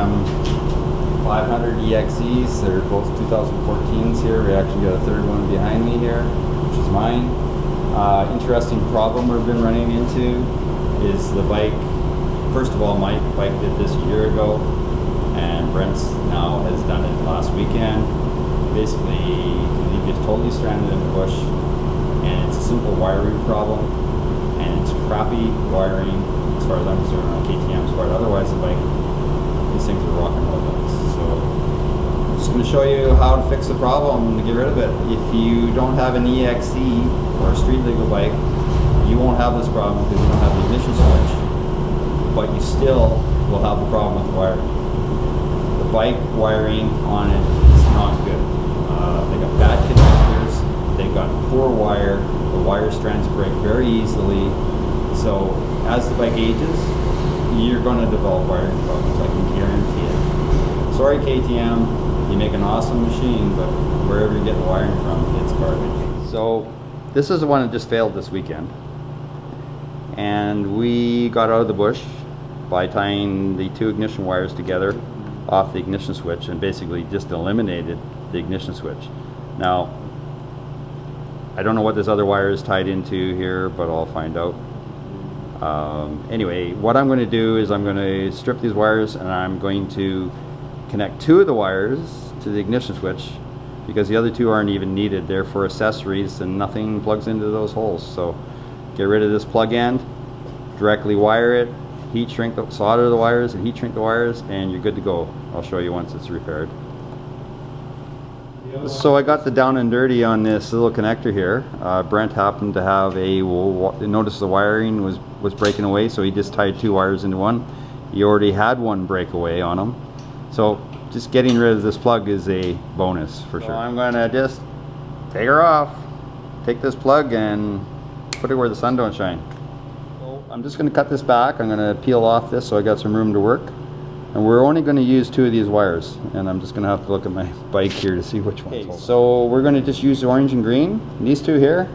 KTM 500 EXEs. They're both 2014s here. We actually got a third one behind me here, which is mine. Interesting problem we've been running into is the bike. First of all, my bike did this a year ago, and Brent's now has done it last weekend. Basically, you get totally stranded in the bush, and it's a simple wiring problem, and it's crappy wiring as far as I'm concerned on KTM's part. Otherwise, the bike, these things are rock and roll bikes. So I'm just going to show you how to fix the problem and to get rid of it. If you don't have an EXE or a street legal bike, you won't have this problem because you don't have the ignition switch, but you still will have the problem with the wiring. The bike wiring on it is not good. They got bad connectors, they've got poor wire, the wire strands break very easily, so as the bike ages, you're going to develop wiring problems, I can guarantee it. Sorry KTM, you make an awesome machine, but wherever you get the wiring from, it's garbage. So this is the one that just failed this weekend, and we got out of the bush by tying the two ignition wires together off the ignition switch and basically just eliminated the ignition switch. Now, I don't know what this other wire is tied into here, but I'll find out. Anyway, what I'm going to do is I'm going to strip these wires, and I'm going to connect two of the wires to the ignition switch because the other two aren't even needed. They're for accessories and nothing plugs into those holes. So get rid of this plug end, directly wire it, heat shrink, solder the wires and heat shrink the wires, and you're good to go. I'll show you once it's repaired. So I got the down and dirty on this little connector here. Brent happened to have notice the wiring was breaking away, so he just tied two wires into one. He already had one breakaway on him, so just getting rid of this plug is a bonus for sure. I'm going to just take her off, take this plug and put it where the sun don't shine. So I'm just going to cut this back. I'm going to peel off this so I got some room to work. And we're only going to use two of these wires, and I'm just going to have to look at my bike here to see which one's holding. So we're going to just use the orange and green. And these two here,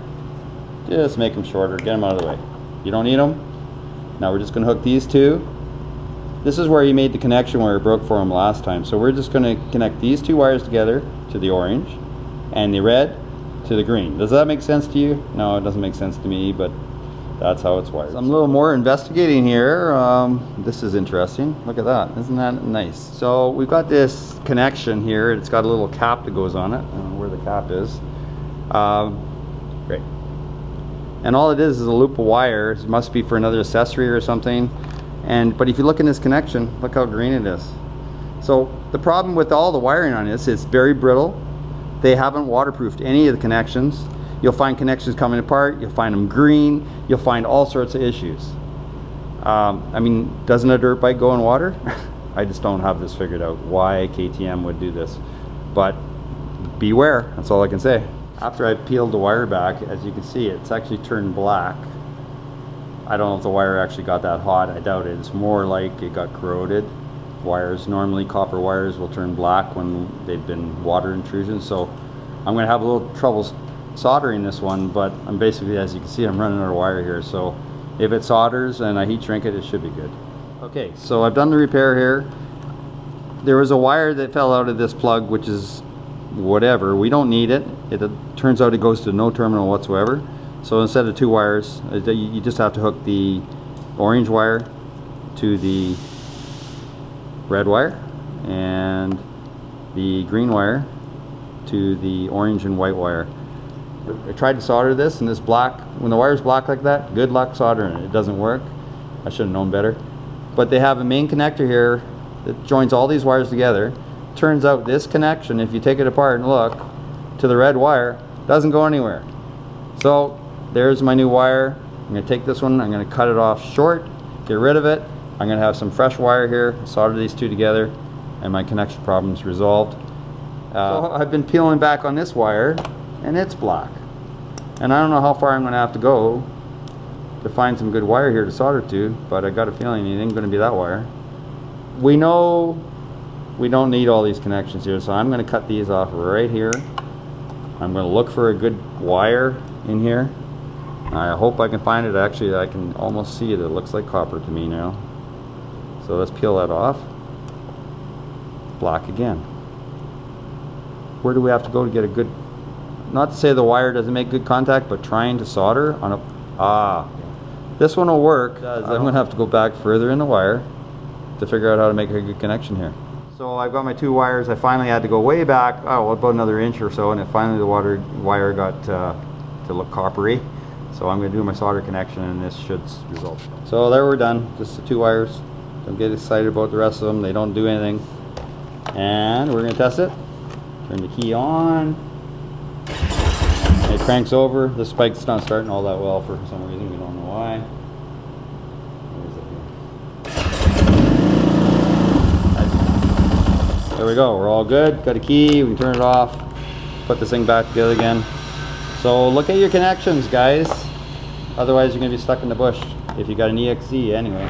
just make them shorter, get them out of the way. You don't need them. Now we're just going to hook these two. This is where he made the connection where it broke for him last time. So we're just going to connect these two wires together to the orange, and the red to the green. Does that make sense to you? No, it doesn't make sense to me, but that's how it's wired. So I'm a little more investigating here. This is interesting. Look at that. Isn't that nice? So we've got this connection here. It's got a little cap that goes on it. I don't know where the cap is. Great. And all it is a loop of wire. It must be for another accessory or something. But if you look in this connection, look how green it is. So the problem with all the wiring on this, it's very brittle. They haven't waterproofed any of the connections. You'll find connections coming apart, you'll find them green, you'll find all sorts of issues. I mean, doesn't a dirt bike go in water? I just don't have this figured out, why KTM would do this. But beware, that's all I can say. After I peeled the wire back, as you can see, it's actually turned black. I don't know if the wire actually got that hot, I doubt it. It's more like it got corroded. Wires, normally copper wires will turn black when they've been water intrusion, so I'm gonna have a little trouble soldering this one, but I'm basically, as you can see, I'm running out of wire here, so if it solders and I heat shrink it, it should be good. Okay, so I've done the repair here. There was a wire that fell out of this plug, which is whatever, we don't need it. It turns out it goes to no terminal whatsoever, so instead of two wires, you just have to hook the orange wire to the red wire and the green wire to the orange and white wire. I tried to solder this, and this black, when the wire's black like that, good luck soldering it. It doesn't work. I should have known better. But they have a main connector here that joins all these wires together. Turns out this connection, if you take it apart and look, to the red wire, doesn't go anywhere. So there's my new wire. I'm going to take this one, I'm going to cut it off short, get rid of it. I'm going to have some fresh wire here, solder these two together, and my connection problem is resolved. So I've been peeling back on this wire, and it's black. And I don't know how far I'm going to have to go to find some good wire here to solder to, but I got a feeling it ain't going to be that wire. We know we don't need all these connections here, so I'm going to cut these off right here. I'm going to look for a good wire in here. I hope I can find it. Actually, I can almost see it. It looks like copper to me now. So let's peel that off. black again. Where do we have to go to get a good, not to say the wire doesn't make good contact, but trying to solder on a, this one will work. I'm going to have to go back further in the wire to figure out how to make a good connection here. So I've got my 2 wires. I finally had to go way back, about another inch or so, and then finally the wire got to look coppery. So I'm going to do my solder connection, and this should result. So there, we're done. Just the 2 wires. Don't get excited about the rest of them. They don't do anything. And we're going to test it. Turn the key on. It cranks over. The spike's not starting all that well for some reason. We don't know why. Where is it here? There we go. We're all good. Got a key. We can turn it off. Put this thing back together again. So look at your connections, guys. Otherwise, you're going to be stuck in the bush if you got an EXE anyway.